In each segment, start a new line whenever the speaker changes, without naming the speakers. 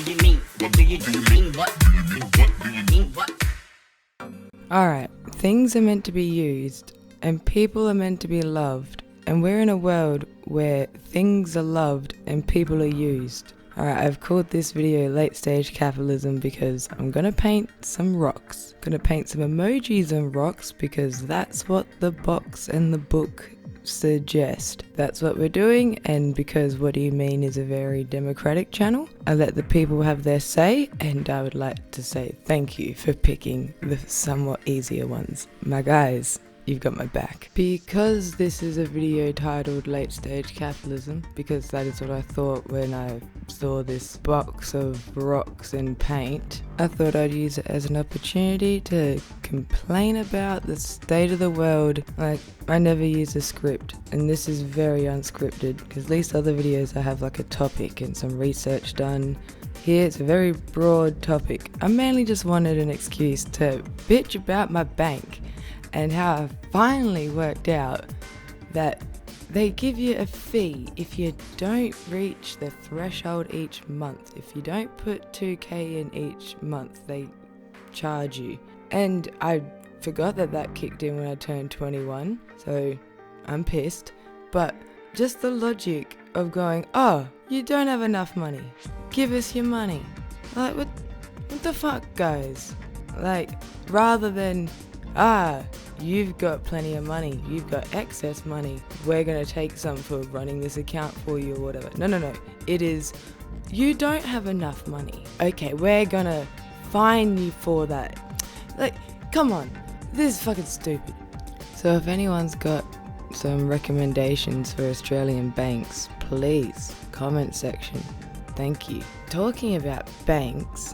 do you mean? What do you mean? What do you mean? What do you mean? What?
Alright, things are meant to be used, and people are meant to be loved, and we're in a world where things are loved and people are used. Alright, I've called this video Late Stage Capitalism because I'm gonna paint some rocks. Gonna paint some emojis on rocks because that's what the box and the book suggest. That's what we're doing, and because What Do You Mean is a very democratic channel, I let the people have their say, and I would like to say thank you for picking the somewhat easier ones. My guys, you've got my back. Because this is a video titled Late Stage Capitalism, because that is what I thought when I saw this box of rocks and paint, I thought I'd use it as an opportunity to complain about the state of the world. Like, I never use a script, and this is very unscripted, because at least other videos I have like a topic and some research done. Here it's a very broad topic. I mainly just wanted an excuse to bitch about my bank and how I finally worked out that they give you a fee if you don't reach the threshold each month. If you don't put 2k in each month, they charge you. And I forgot that kicked in when I turned 21, so I'm pissed. But just the logic of going, oh, you don't have enough money, give us your money. Like, what the fuck, guys? Like, rather than, you've got plenty of money, you've got excess money, we're gonna take some for running this account for you or whatever. No. It is, you don't have enough money. Okay, we're gonna fine you for that. Like, come on, this is fucking stupid. So if anyone's got some recommendations for Australian banks, please, comment section. Thank you. Talking about banks,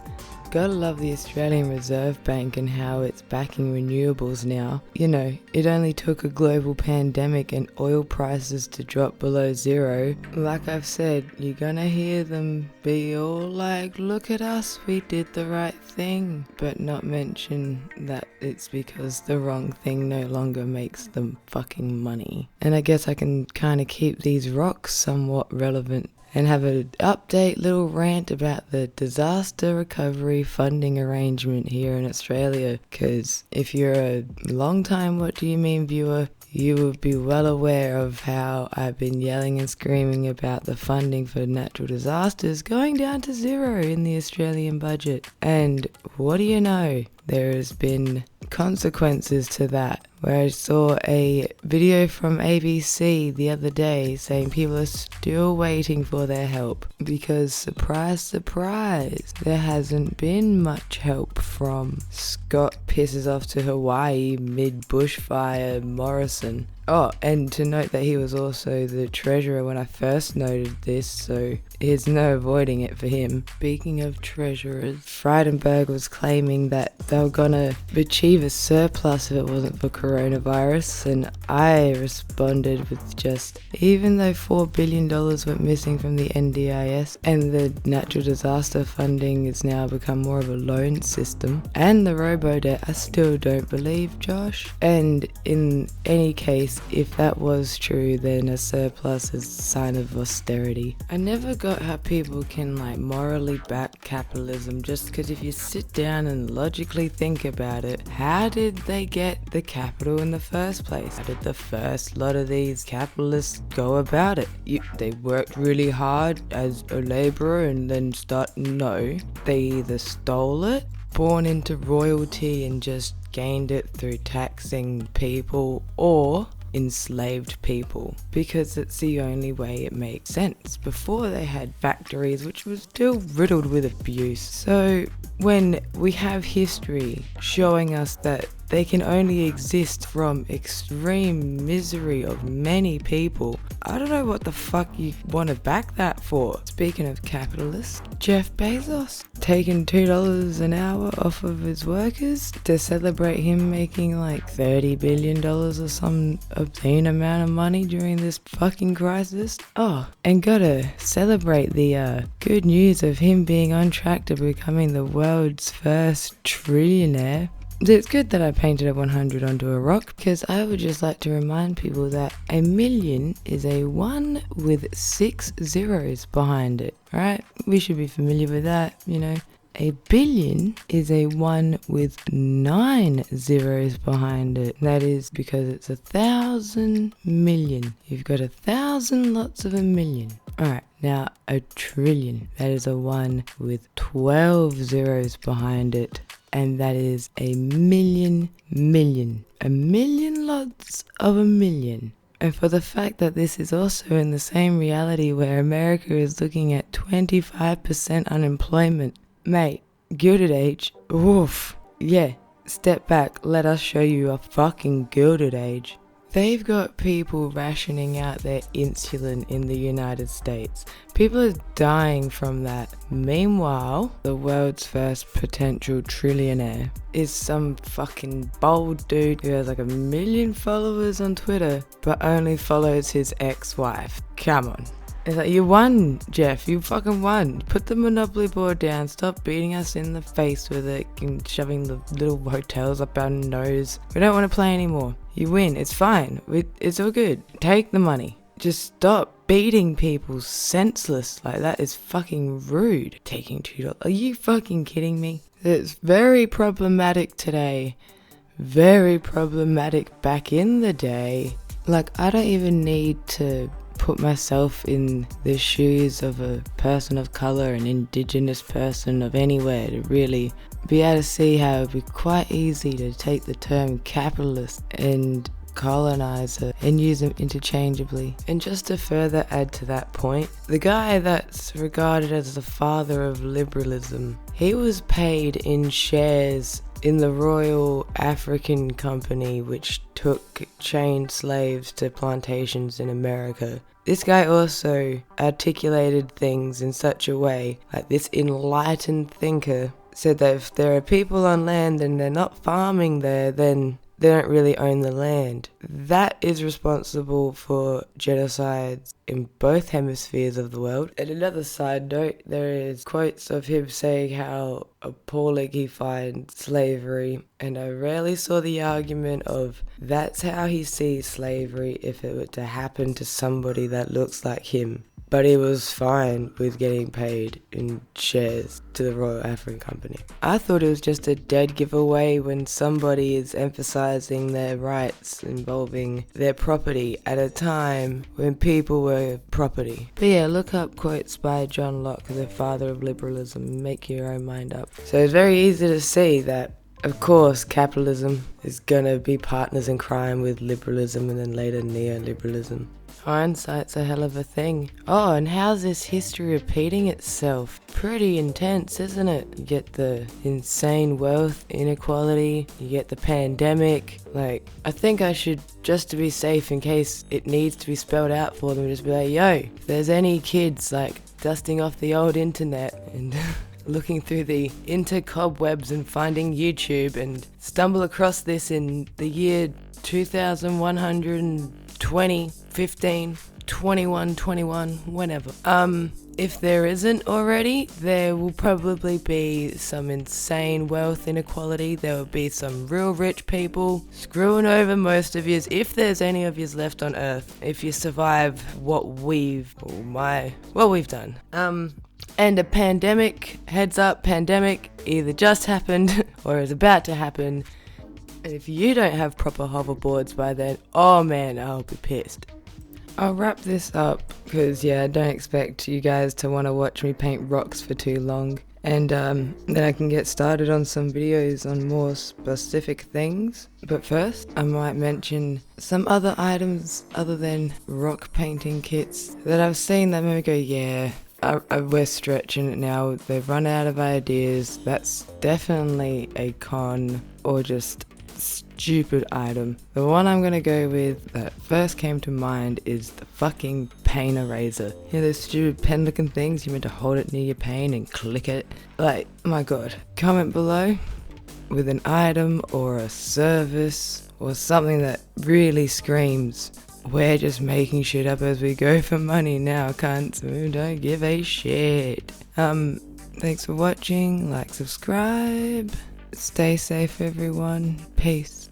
gotta love the Australian Reserve Bank and how it's backing renewables now. You know, it only took a global pandemic and oil prices to drop below zero. Like I've said, you're gonna hear them be all like, look at us, we did the right thing, but not mention that it's because the wrong thing no longer makes them fucking money. And I guess I can kind of keep these rocks somewhat relevant and have an update little rant about the disaster recovery funding arrangement here in Australia, because if you're a long time What Do You Mean viewer, you would be well aware of how I've been yelling and screaming about the funding for natural disasters going down to zero in the Australian budget. And what do you know? There has been consequences to that, where I saw a video from ABC the other day saying people are still waiting for their help because, surprise, surprise, there hasn't been much help from Scott pisses off to Hawaii mid-bushfire Morrison. Oh, and to note that he was also the treasurer when I first noted this, so there's no avoiding it for him. Speaking of treasurers, Frydenberg was claiming that they were gonna achieve a surplus if it wasn't for coronavirus, and I responded with just, even though $4 billion went missing from the NDIS and the natural disaster funding has now become more of a loan system, and the robo-debt, I still don't believe Josh. And in any case, if that was true, then a surplus is a sign of austerity. I never got how people can morally back capitalism, just because if you sit down and logically think about it, how did they get the capital in the first place? How did the first lot of these capitalists go about it? They worked really hard as a labourer and then no, they either stole it, born into royalty and just gained it through taxing people, or enslaved people, because it's the only way it makes sense. Before they had factories, which was still riddled with abuse. So when we have history showing us that they can only exist from extreme misery of many people, I don't know what the fuck you want to back that for. Speaking of capitalists, Jeff Bezos taking $2 an hour off of his workers to celebrate him making $30 billion or some obscene amount of money during this fucking crisis. Oh, and gotta celebrate the good news of him being on track to becoming the world's first trillionaire. It's good that I painted a 100 onto a rock, because I would just like to remind people that a million is a 1 with 6 zeros behind it, right? We should be familiar with that, you know. A billion is a 1 with 9 zeros behind it. That is because it's 1,000 million. You've got 1,000 lots of a million. Alright, now a trillion. That is a 1 with 12 zeros behind it. And that is a million. A million lots of a million. And for the fact that this is also in the same reality where America is looking at 25% unemployment. Mate, Gilded Age, oof. Yeah, step back, let us show you a fucking Gilded Age. They've got people rationing out their insulin in the United States. People are dying from that. Meanwhile, the world's first potential trillionaire is some fucking bold dude who has like 1 million followers on Twitter, but only follows his ex-wife. Come on. It's like, you won, Jeff. You fucking won. Put the Monopoly board down. Stop beating us in the face with it and shoving the little hotels up our nose. We don't want to play anymore. You win. It's fine. It's all good. Take the money. Just stop beating people senseless. Like, that is fucking rude. Taking $2. Are you fucking kidding me? It's very problematic today. Very problematic back in the day. Like, I don't even need to put myself in the shoes of a person of color, an indigenous person of anywhere, to really be able to see how it would be quite easy to take the term capitalist and colonizer and use them interchangeably. And just to further add to that point, the guy that's regarded as the father of liberalism, he was paid in shares in the Royal African Company, which took chained slaves to plantations in America. This guy also articulated things in such a way, like this enlightened thinker said that if there are people on land and they're not farming there, then they don't really own the land. That is responsible for genocides in both hemispheres of the world. And another side note, there is quotes of him saying how appalling he finds slavery, and I rarely saw the argument of that's how he sees slavery if it were to happen to somebody that looks like him. But he was fine with getting paid in shares to the Royal African Company. I thought it was just a dead giveaway when somebody is emphasizing their rights involving their property at a time when people were property. But yeah, look up quotes by John Locke, the father of liberalism, and make your own mind up. So it's very easy to see that, of course, capitalism is gonna be partners in crime with liberalism and then later neoliberalism. Hindsight's a hell of a thing. Oh, and how's this history repeating itself? Pretty intense, isn't it? You get the insane wealth inequality, you get the pandemic. Like, I think I should, just to be safe in case it needs to be spelled out for them, just be like, yo, if there's any kids like dusting off the old internet and looking through the intercobwebs and finding YouTube and stumble across this in the year 2120, 15, 21, 21, whenever. If there isn't already, there will probably be some insane wealth inequality. There will be some real rich people screwing over most of yous, if there's any of yous left on Earth, if you survive what we've done. And a pandemic, heads up, pandemic either just happened or is about to happen. And if you don't have proper hoverboards by then, oh man, I'll be pissed. I'll wrap this up because, yeah, I don't expect you guys to want to watch me paint rocks for too long. And then I can get started on some videos on more specific things. But first, I might mention some other items other than rock painting kits that I've seen that made me go, yeah, we're stretching it now. They've run out of ideas. That's definitely a con or just stupid item. The one I'm gonna go with that first came to mind is the fucking pain eraser. You know those stupid pen looking things? You're meant to hold it near your pain and click it. Like, my god. Comment below with an item or a service or something that really screams, we're just making shit up as we go for money now, cunts. We don't give a shit. Thanks for watching. Like, subscribe. Stay safe, everyone. Peace.